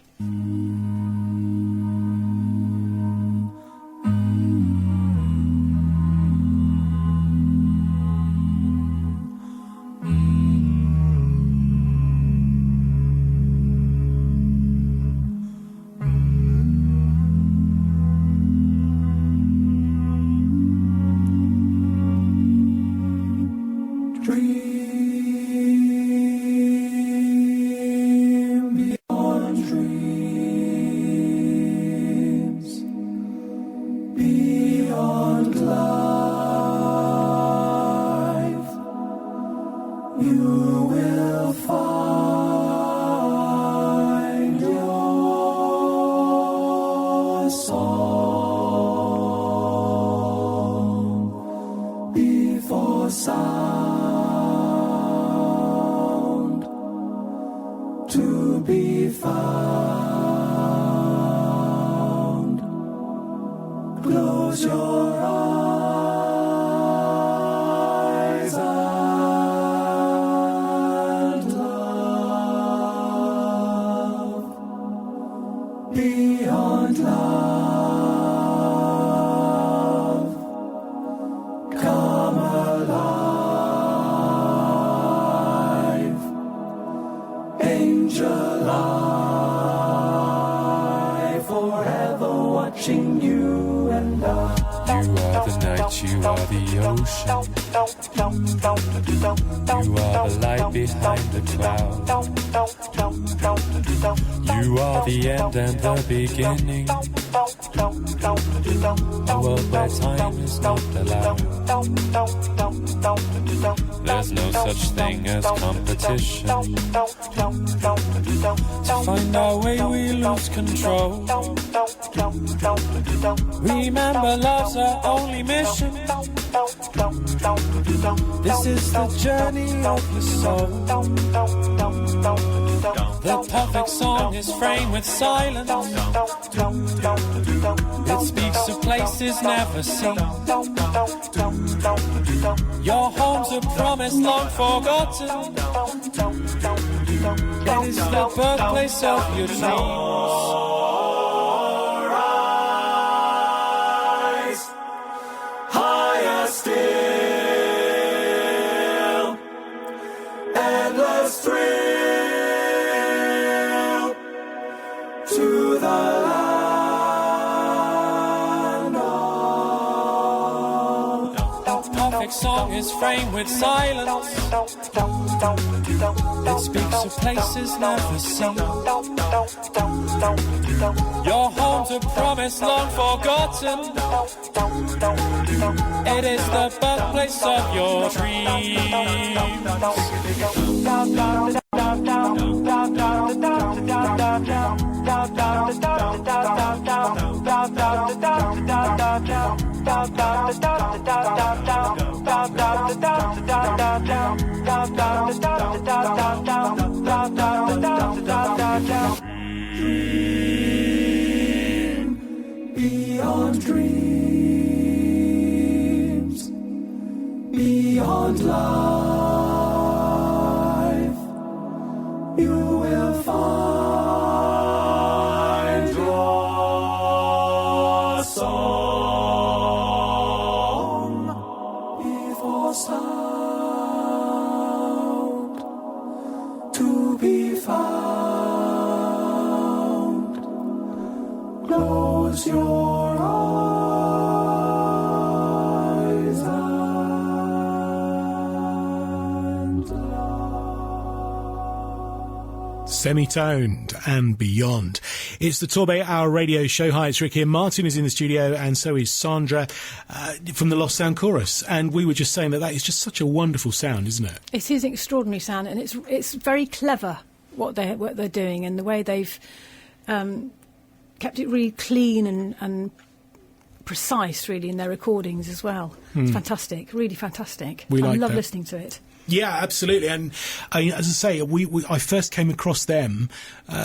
And the beginning, a world where time is not allowed. There's no such thing as competition. To find our way we lose control. Remember love's our only mission. This is the journey of the soul. The perfect song is framed with silence. It speaks of places never seen. Your home's a promise long forgotten. It is the birthplace of your dreams. still, endless thrill to the land of. The perfect song is framed with silence. It speaks of places never seen. Your home's a promise long forgotten. It is the birthplace of your dreams. Beyond dreams, beyond life, you will find your song before sound to be found. Close your eyes and Semitoned and beyond. It's the Torbay Hour radio show. Hi, it's Rick here. Martin is in the studio, and so is Sandra from the Lost Sound Chorus. And we were just saying that is just such a wonderful sound, isn't it? It is an extraordinary sound, and it's very clever what they're doing, and the way they've kept it really clean and precise, really, in their recordings as well. It's fantastic, really fantastic. We like love that. listening to it. Yeah, absolutely. And as I say, I first came across them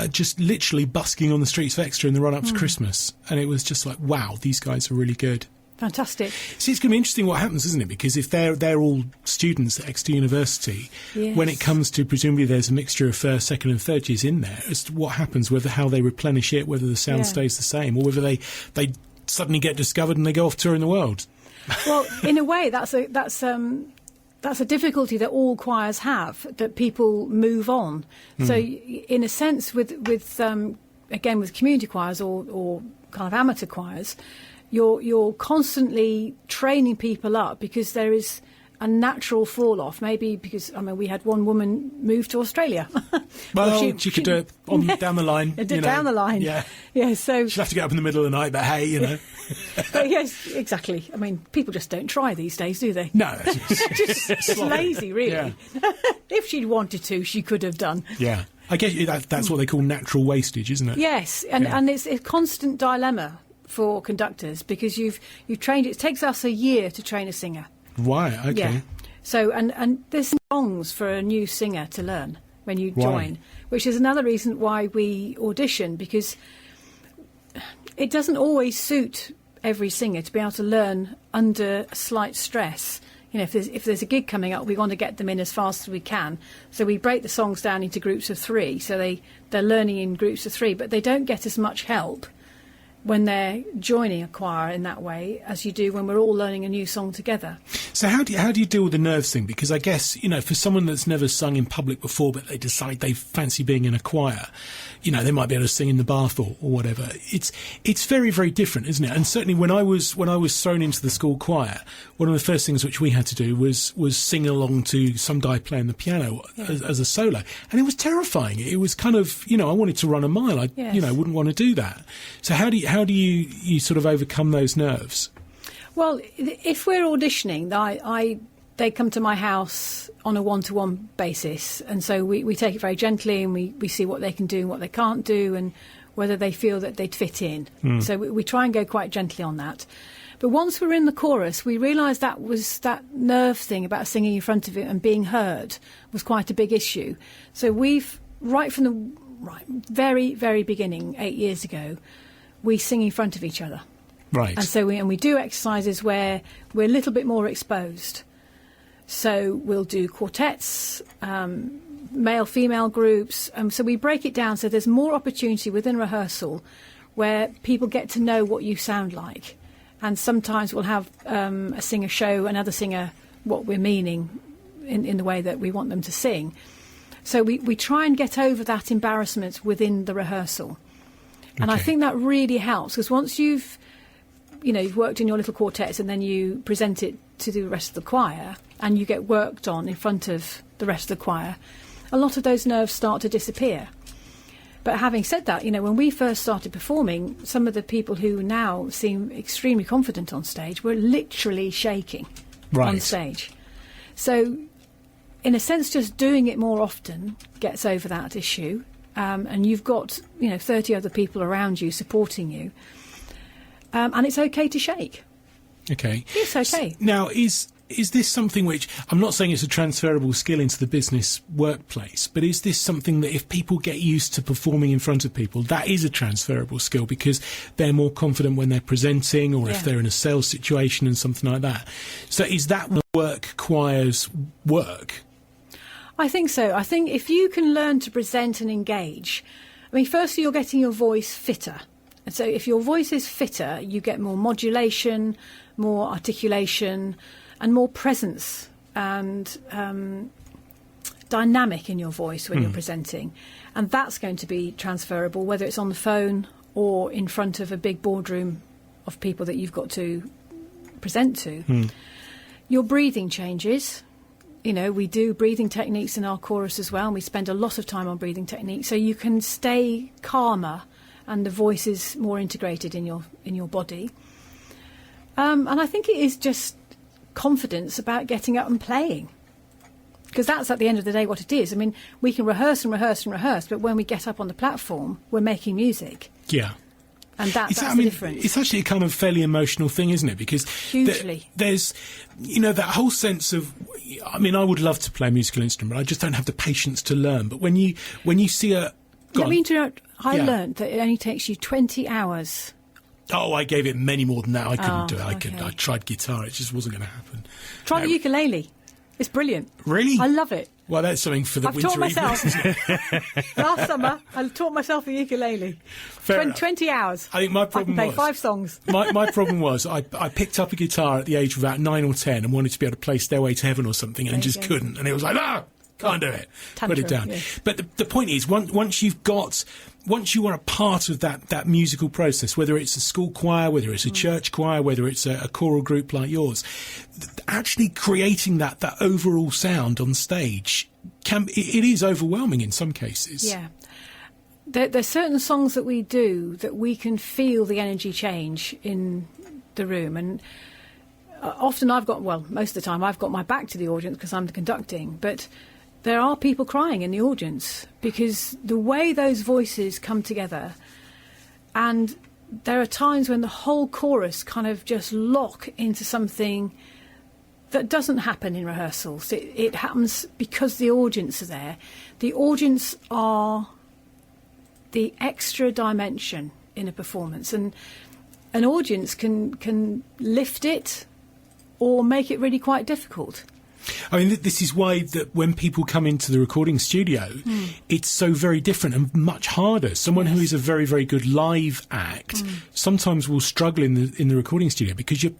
just literally busking on the streets of Exeter in the run-up to Christmas. And it was just like, wow, these guys are really good. Fantastic. See, it's going to be interesting what happens, isn't it? Because if they're all students at Exeter University, Yes. when it comes to, presumably there's a mixture of first, second and third years in there, as to what happens, how they replenish it, whether the sound Yeah. stays the same, or whether they suddenly get discovered and they go off touring the world. Well, in a way, that's a difficulty that all choirs have, that people move on. So, in a sense, with again with community choirs or kind of amateur choirs, you're constantly training people up, because there is a natural fall off. Maybe because we had one woman move to Australia. Well, she could do it down the line. Down the line. Yeah. Yeah. So she'll have to get up in the middle of the night, but hey, But yes, exactly. People just don't try these days, do they? No. Just lazy, really. Yeah. If she'd wanted to, she could have done. Yeah. I guess that's what they call natural wastage, isn't it? Yes, and it's a constant dilemma for conductors, because you've trained. It takes us a year to train a singer. Right. Okay. Yeah. So and there's songs for a new singer to learn when you join, which is another reason why we audition, because it doesn't always suit every singer to be able to learn under slight stress. If there's a gig coming up, we want to get them in as fast as we can. So we break the songs down into groups of 3. So they're learning in groups of 3, but they don't get as much help when they're joining a choir in that way as you do when we're all learning a new song together. So how do you deal with the nerves thing? Because I guess, for someone that's never sung in public before, but they decide they fancy being in a choir, they might be able to sing in the bath or whatever. It's very, very different, isn't it? And certainly when I was thrown into the school choir, one of the first things which we had to do was sing along to some guy playing the piano as a solo. And it was terrifying. It was kind of, I wanted to run a mile. I wouldn't want to do that. So how do you sort of overcome those nerves? Well, if we're auditioning, they come to my house on a one-to-one basis, and so we take it very gently, and we see what they can do and what they can't do, and whether they feel that they'd fit in. So we try and go quite gently on that. But once we're in the chorus, we realised that nerve thing about singing in front of it and being heard was quite a big issue. So we've, right from the very, very beginning, 8 years ago, we sing in front of each other. Right. And so we do exercises where we're a little bit more exposed. So we'll do quartets, male-female groups. So we break it down so there's more opportunity within rehearsal where people get to know what you sound like. and sometimes we'll have a singer show another singer what we're meaning in the way that we want them to sing. So we try and get over that embarrassment within the rehearsal. And I think that really helps, because once you've worked in your little quartets and then you present it to the rest of the choir and you get worked on in front of the rest of the choir, a lot of those nerves start to disappear. But having said that, when we first started performing, some of the people who now seem extremely confident on stage were literally shaking on stage. So, in a sense, just doing it more often gets over that issue. And you've got, 30 other people around you supporting you. And it's okay to shake. Okay. It's okay. Now, is this something which, I'm not saying it's a transferable skill into the business workplace, but is this something that if people get used to performing in front of people, that is a transferable skill because they're more confident when they're presenting, or if they're in a sales situation and something like that? So is that work choirs work? I think so. I think if you can learn to present and engage, firstly, you're getting your voice fitter. And so if your voice is fitter, you get more modulation, more articulation, and more presence and dynamic in your voice when you're presenting. And that's going to be transferable, whether it's on the phone or in front of a big boardroom of people that you've got to present to. Your breathing changes. We do breathing techniques in our chorus as well, and we spend a lot of time on breathing techniques, so you can stay calmer and the voice is more integrated in your body. And I think it is just confidence about getting up and playing, because that's at the end of the day what it is. We can rehearse and rehearse and rehearse, but when we get up on the platform, we're making music. Yeah. And that's the difference. It's actually a kind of fairly emotional thing, isn't it? Because hugely. There's, that whole sense of, I would love to play a musical instrument, I just don't have the patience to learn. But when you see a... I learned that it only takes you 20 hours. Oh, I gave it many more than that. I couldn't do it. I tried guitar. It just wasn't going to happen. Try the ukulele. It's brilliant. Really? I love it. Well, that's something for the winter taught myself. evenings. Last summer, I taught myself the ukulele. 20 hours. I think my problem I can play 5 songs. My problem was I picked up a guitar at the age of about 9 or 10 and wanted to be able to play Stairway to Heaven or something and just couldn't. And it was like, can't do it. Tantrum, put it down. Yeah. But the point is, once you are a part of that musical process, whether it's a school choir, whether it's a church choir, whether it's a choral group like yours, actually creating that overall sound on stage it is overwhelming in some cases. Yeah. There's certain songs that we do that we can feel the energy change in the room, and often most of the time I've got my back to the audience because I'm conducting, but there are people crying in the audience because the way those voices come together, and there are times when the whole chorus kind of just lock into something that doesn't happen in rehearsals. It happens because the audience are there. The audience are the extra dimension in a performance, and an audience can lift it or make it really quite difficult. This is why that when people come into the recording studio, it's so very different and much harder. Someone who is a very, very good live act sometimes will struggle in the recording studio because you're...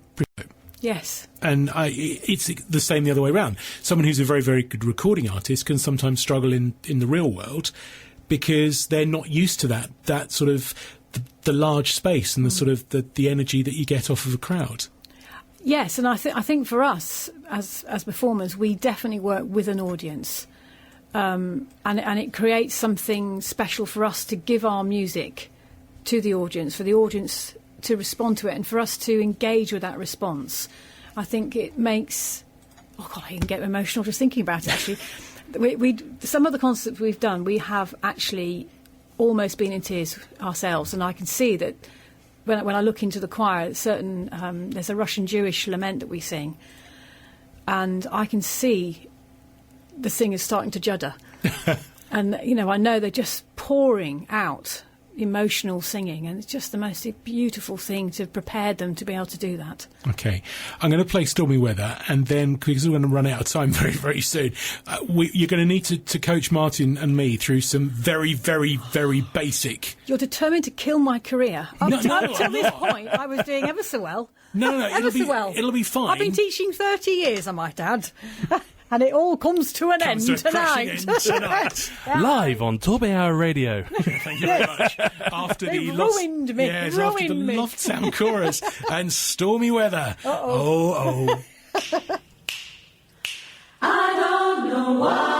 Yes. And it's the same the other way around. Someone who's a very, very good recording artist can sometimes struggle in the real world because they're not used to that sort of the large space and the sort of the energy that you get off of a crowd. Yes, and I think for us as performers, we definitely work with an audience, and it creates something special for us to give our music to the audience, for the audience to respond to it, and for us to engage with that response. I think it makes... Oh, God, I can get emotional just thinking about it, actually. Some of the concerts we've done, we have actually almost been in tears ourselves, and I can see that when I look into the choir, there's a Russian Jewish lament that we sing, and I can see the singers starting to judder. And, I know they're just pouring out emotional singing, and it's just the most beautiful thing to prepare them to be able to do that. Okay, I'm going to play Stormy Weather, and then, because we're going to run out of time very, very soon, you're going to need to coach Martin and me through some very, very, very basic... You're determined to kill my career. Up No, till I'm this not. point, I was doing ever so well. No, it'll be fine. I've been teaching 30 years, I might add. And it all comes to an end To a crashing tonight. end tonight. Live on TorbayHour Radio. Thank you very much. After They the ruined me. Yes, after the Ruined me. Loft Sound Chorus and Stormy Weather. Oh. I don't know why.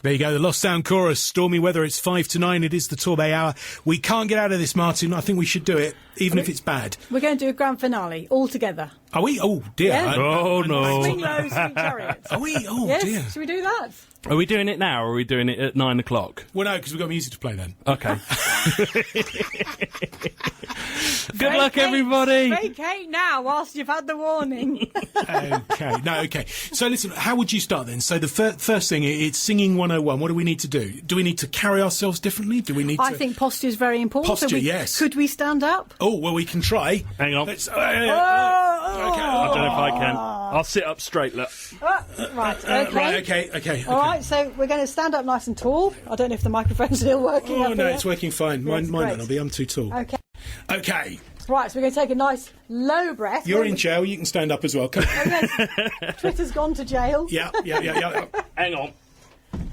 There you go, the Lost Sound Chorus, Stormy Weather. It's 5 to 9. It is the Torbay Hour. We can't get out of this, Martin. I think we should do it, even if it's bad. We're going to do a grand finale all together. Are we? Oh, dear. Yeah. No. Swing low, swing chariots. Are we? Oh, Yes, dear. should we do that? Are we doing it now, or are we doing it at 9 o'clock? Well, no, because we've got music to play then. Okay. Good luck, everybody. Vacate now whilst you've had the warning. Okay. So listen, how would you start then? So the first thing, it's singing 101. What do we need to do? Do we need to carry ourselves differently? Do we need I to... think posture is very important. Posture, yes. Could we stand up? Oh, well, we can try. Hang on. Let's... I don't know if I can. I'll sit up straight, look. Right, okay. Right, okay. All right, so we're going to stand up nice and tall. I don't know if the microphone's still working. Oh, up no, here. it's working fine. Mine might not be. I'm too tall. Okay. Okay. Right, so we're going to take a nice low breath. You're in jail. You can stand up as well. Come on. Twitter's gone to jail. Yeah. Hang on.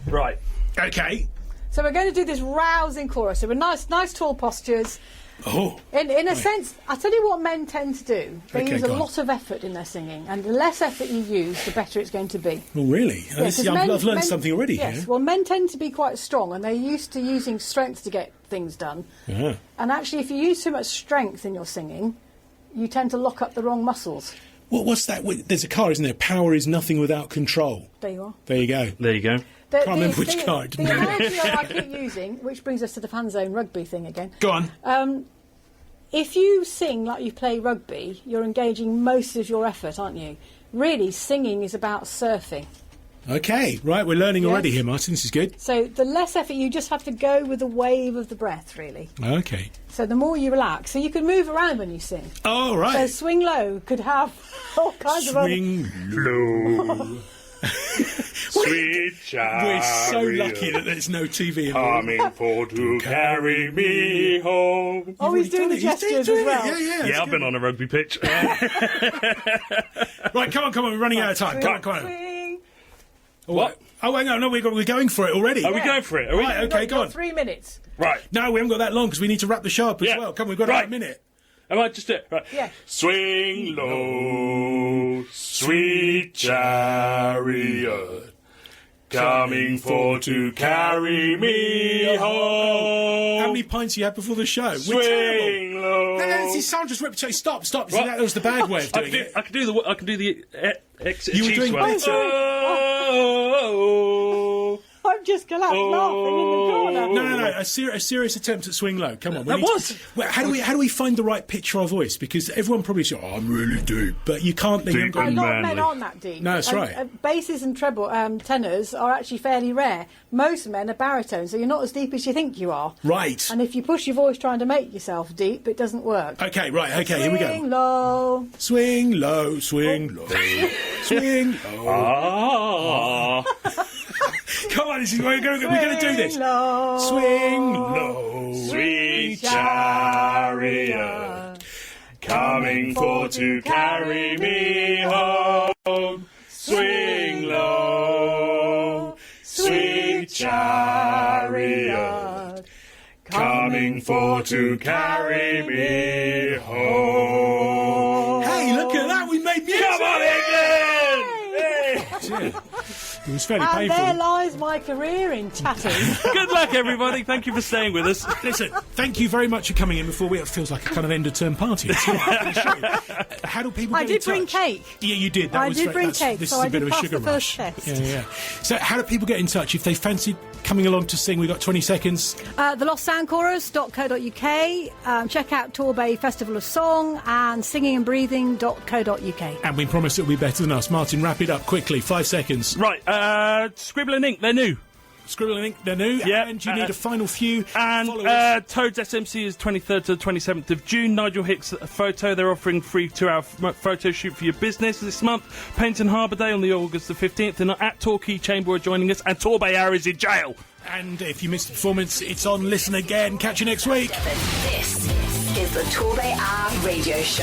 Right. Okay. So we're going to do this rousing chorus. So we're nice tall postures. Oh. In a sense, I tell you what men tend to do. They Okay, use a go on. lot of effort in their singing, and the less effort you use, the better it's going to be. Oh, really? I've learned something already yes, here. well, men tend to be quite strong, and they're used to using strength to get things done. Yeah. And actually, if you use too much strength in your singing, you tend to lock up the wrong muscles. What's that? There's a car, isn't there? Power is nothing without control. There you are. There you go. There you go. Can't remember which card. The analogy I keep using, which brings us to the fan zone rugby thing again. Go on. If you sing like you play rugby, you're engaging most of your effort, aren't you? Really, singing is about surfing. Okay, right, we're learning already here, Martin. This is good. So the less effort, you just have to go with the wave of the breath, really. Okay. So the more you relax, so you can move around when you sing. Oh, right. So swing low could have all kinds of other... Swing low. Sweet chariot. We're so lucky that there's no TV coming for to carry me home. Oh, he's doing the gestures as well. Yeah, I've been on a rugby pitch. Right, come on, we're running out of time. Come on. Swing. What? Oh, wait, no, we're going for it already. Are we going for it? Are we? Right, okay, go on. 3 minutes. Right. No, we haven't got that long because we need to wrap the show up as well. Come on, we've got about a minute. Am I just it? Right. Yeah. Swing low, sweet chariot, coming for to carry me home. How many pints you had before the show? Swing low. No, this is Sandra's reputation. Stop. See, that was the bad way of doing it. I can do the exit. You were doing one. better. Oh. I've just collapsed laughing in the corner. No. A serious attempt at swing low. Come on. That was. Well, how do we find the right pitch for our voice? Because everyone probably says, "Oh, I'm really deep," but you can't. Deep You haven't got A lot of manly. men aren't that deep. No, that's right. Basses and treble tenors are actually fairly rare. Most men are baritones, so you're not as deep as you think you are. Right. And if you push your voice trying to make yourself deep, it doesn't work. Okay, right. Okay, here we go. Swing low. Swing low, swing low, swing low. Ah. Come on, we're going to do this. Low. Swing low, Sweet chariot, coming for to carry me home. Swing low, sweet chariot, coming for to carry me home. Hey, look at that! We made music. Come on, England! Hey. It was fairly And painful. there lies my career in chatting. Good luck, everybody. Thank you for staying with us. Listen, thank you very much for coming in before it feels like a kind of end-of-term party. How do people get I in did touch? bring cake. Yeah, you did. I did bring cake, This so is a I bit did of a pass sugar the first rush. test. Yeah. So how do people get in touch if they fancy coming along to sing? We've got 20 seconds. TheLostSoundChorus.co.uk. Check out Torbay Festival of Song and singingandbreathing.co.uk. And we promise it'll be better than us. Martin, wrap it up quickly. 5 seconds. Right, Scribble and Ink, they're new. Scribble and Ink, they're new. Yeah, And you need a final few And followers. Toad's SMC is 23rd to the 27th of June. Nigel Hicks Photo, they're offering free 2-hour photo shoot for your business this month. Paint and Harbour Day on the August the 15th. And at Torquay Chamber are joining us. And TorbayHour is in jail. And if you missed the performance, it's on Listen Again. Catch you next week. This is the TorbayHour Radio Show.